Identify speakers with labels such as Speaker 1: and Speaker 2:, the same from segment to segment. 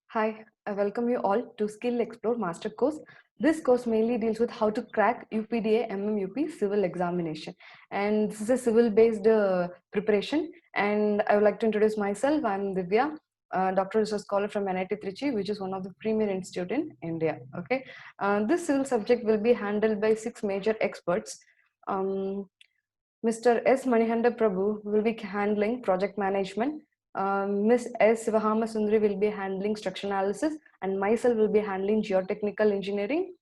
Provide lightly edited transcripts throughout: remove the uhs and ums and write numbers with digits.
Speaker 1: Hi, I welcome you all to Skill Explore Master Course. This course mainly deals with how to crack UPDA MMUP civil examination, and this is a civil based preparation. And I would like to introduce myself. I'm Divya, doctoral research scholar from NIT Trichy, which is one of the premier institute in India. Okay, this civil subject will be handled by 6 major experts. Um, Mr. S. Manihanda Prabhu will be handling project management. Ms. S. Sivahama Sundari will be handling structure analysis, and myself will be handling geotechnical engineering.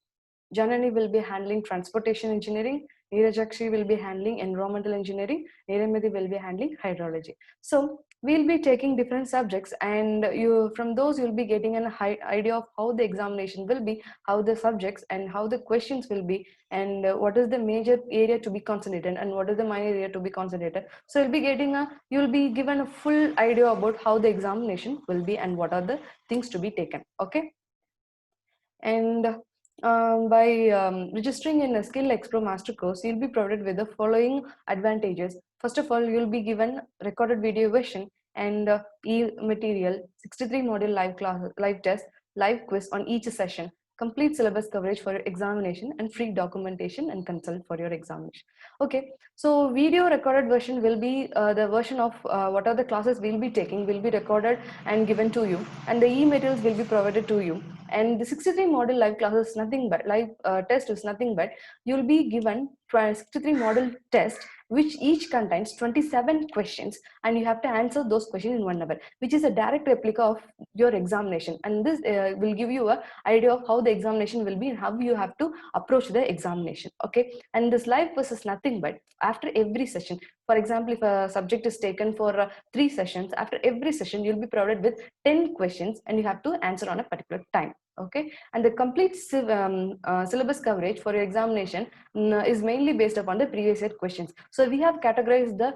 Speaker 1: Janani will be handling transportation engineering. Neerajakshi will be handling environmental engineering. Neeramati will be handling hydrology. So we'll be taking different subjects, and you from those you'll be getting an idea of how the examination will be, how the subjects and how the questions will be, and what is the major area to be concentrated and what is the minor area to be concentrated. So you'll be given a full idea about how the examination will be and what are the things to be taken. Okay. And by registering in a Skill Explore Master course, you'll be provided with the following advantages. First of all, you'll be given recorded video version and e-material, 63 module live class, live test, live quiz on each session, complete syllabus coverage for your examination, and free documentation and consult for your examination. Okay, so video recorded version will be the version of what are the classes we'll be taking will be recorded and given to you, and the e-materials will be provided to you. And the 63 model live class is nothing but live test is nothing but you'll be given 63 model test, which each contains 27 questions, and you have to answer those questions in 1 hour, which is a direct replica of your examination. And this will give you a idea of how the examination will be and how you have to approach the examination. Okay, and this live quiz is nothing but after every session. For example, if a subject is taken for 3 sessions, after every session you'll be provided with 10 questions and you have to answer on a particular time. Okay, and the complete syllabus coverage for your examination is mainly based upon the previous year questions. So we have categorized the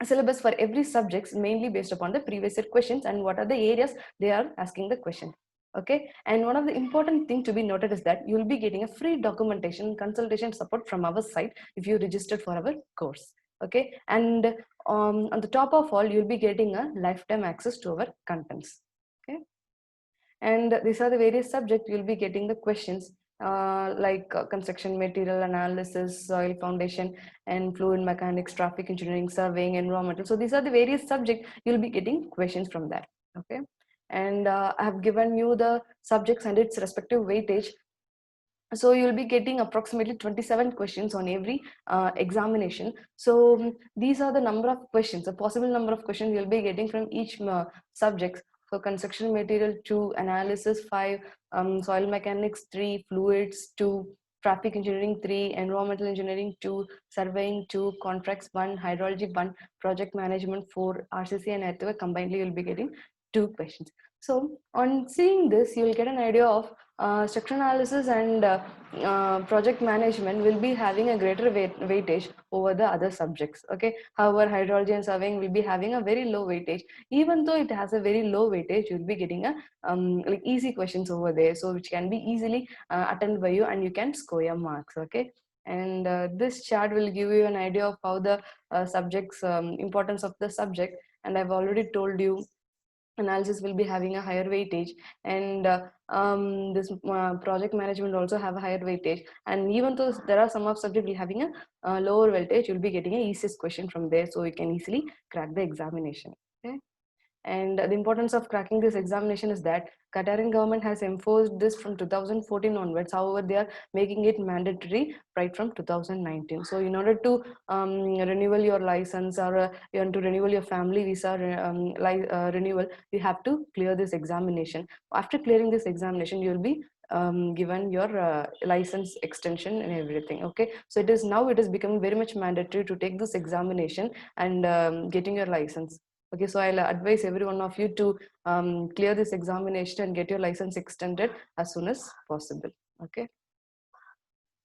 Speaker 1: syllabus for every subjects mainly based upon the previous year questions and what are the areas they are asking the question. Okay, and one of the important thing to be noted is that you will be getting a free documentation consultation support from our side if you registered for our course. Okay, and on the top of all, you'll be getting a lifetime access to our contents. Okay, and these are the various subjects you'll be getting the questions like construction material analysis, soil foundation, and fluid mechanics, traffic engineering, surveying, environmental. So these are the various subjects you'll be getting questions from that. Okay, and I have given you the subjects and its respective weightage. So you'll be getting approximately 27 questions on every examination. So these are the number of questions, the possible number of questions you'll be getting from each subject. So construction material 2, analysis 5, soil mechanics 3, fluids 2, traffic engineering 3, environmental engineering 2, surveying 2, contracts 1, hydrology 1, project management 4, RCC and earthwork combinedly you'll be getting 2 questions. So on seeing this, you will get an idea of structure analysis and project management will be having a greater weightage over the other subjects. Okay, however, hydrology and surveying will be having a very low weightage. Even though it has a very low weightage, you'll be getting a like easy questions over there, so which can be easily attended by you and you can score your marks. Okay, and this chart will give you an idea of how the subjects importance of the subject, and I've already told you analysis will be having a higher weightage, and this project management also have a higher weightage. And even though there are some of subject will having a lower weightage, you'll be getting a easiest question from there, so you can easily crack the examination. Okay, and the importance of cracking this examination is that Qatarian government has enforced this from 2014 onwards. However, they are making it mandatory right from 2019. So in order to renewal your license, or you want to renewal your family visa renewal, you have to clear this examination. After clearing this examination, you will be given your license extension and everything. Okay, so it is becoming very much mandatory to take this examination and getting your license. Okay, so I'll advise every one of you to clear this examination and get your license extended as soon as possible. Okay,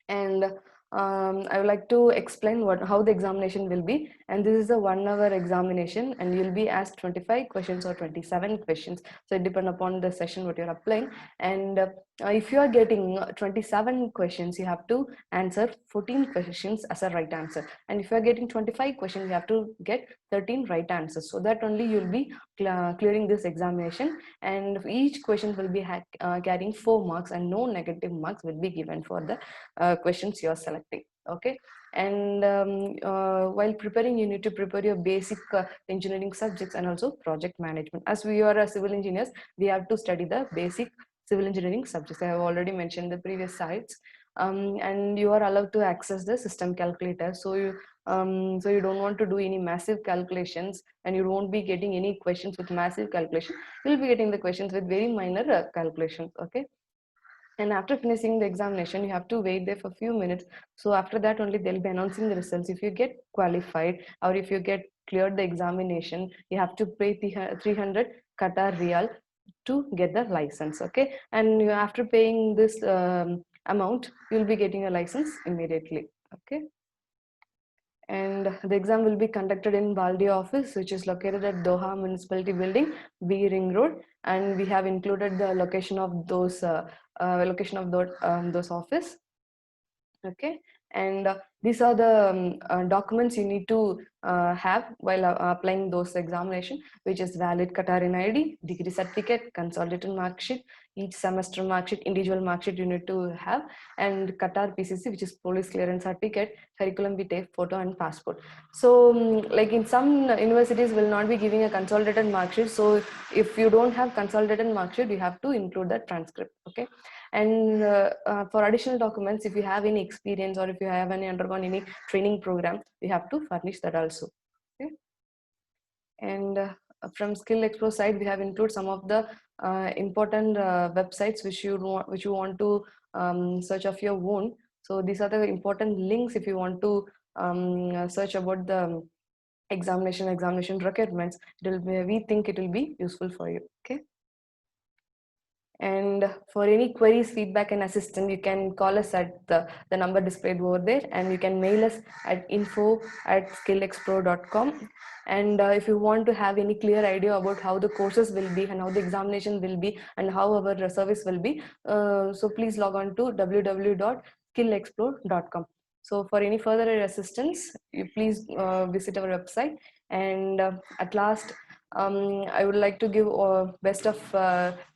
Speaker 1: and I would like to explain how the examination will be. And this is a 1 hour examination, and you'll be asked 25 questions or 27 questions. So it depends upon the session what you're applying. And if you are getting 27 questions, you have to answer 14 questions as a right answer. And if you are getting 25 questions, you have to get 13 right answers. So that only you'll be clearing this examination. And each question will be carrying 4 marks, and no negative marks will be given for the questions you are selecting. Okay. And while preparing, you need to prepare your basic engineering subjects and also project management. As we are civil engineers, we have to study the basic civil engineering subjects. I have already mentioned the previous sites. And you are allowed to access the system calculator. So you don't want to do any massive calculations, and you won't be getting any questions with massive calculation. You'll be getting the questions with very minor calculations. Okay. And after finishing the examination, you have to wait there for a few minutes. So after that only they'll be announcing the results. If you get qualified or if you get cleared the examination, you have to pay 300 Qatar Riyal to get the license. Okay. And after paying this amount, you'll be getting a license immediately. Okay. And the exam will be conducted in Baldia office, which is located at Doha Municipality Building, B Ring Road, and we have included the location of those office. Okay. And these are the documents you need to have while applying those examination, which is valid Qatarian ID, degree certificate, consolidated mark sheet, each semester mark sheet, individual mark sheet you need to have, and Qatar PCC, which is police clearance certificate, curriculum vitae, photo, and passport. So like in some universities will not be giving a consolidated mark sheet. So if you don't have consolidated mark sheet, you have to include that transcript. Okay. And for additional documents, if you have any experience or if you have undergone any training program, you have to furnish that also. Okay. And from Skill Explore side, we have included some of the important websites which you want to search of your own. So these are the important links if you want to search about the examination requirements. We think it will be useful for you. Okay. And for any queries, feedback, and assistance, you can call us at the number displayed over there, and you can mail us at info@skillexpro.com. And if you want to have any clear idea about how the courses will be and how the examination will be and how our service will be, so please log on to www.skillexplore.com. So for any further assistance, you please visit our website. And at last, I would like to give best of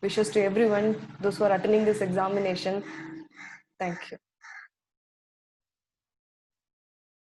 Speaker 1: wishes to everyone, those who are attending this examination. Thank you.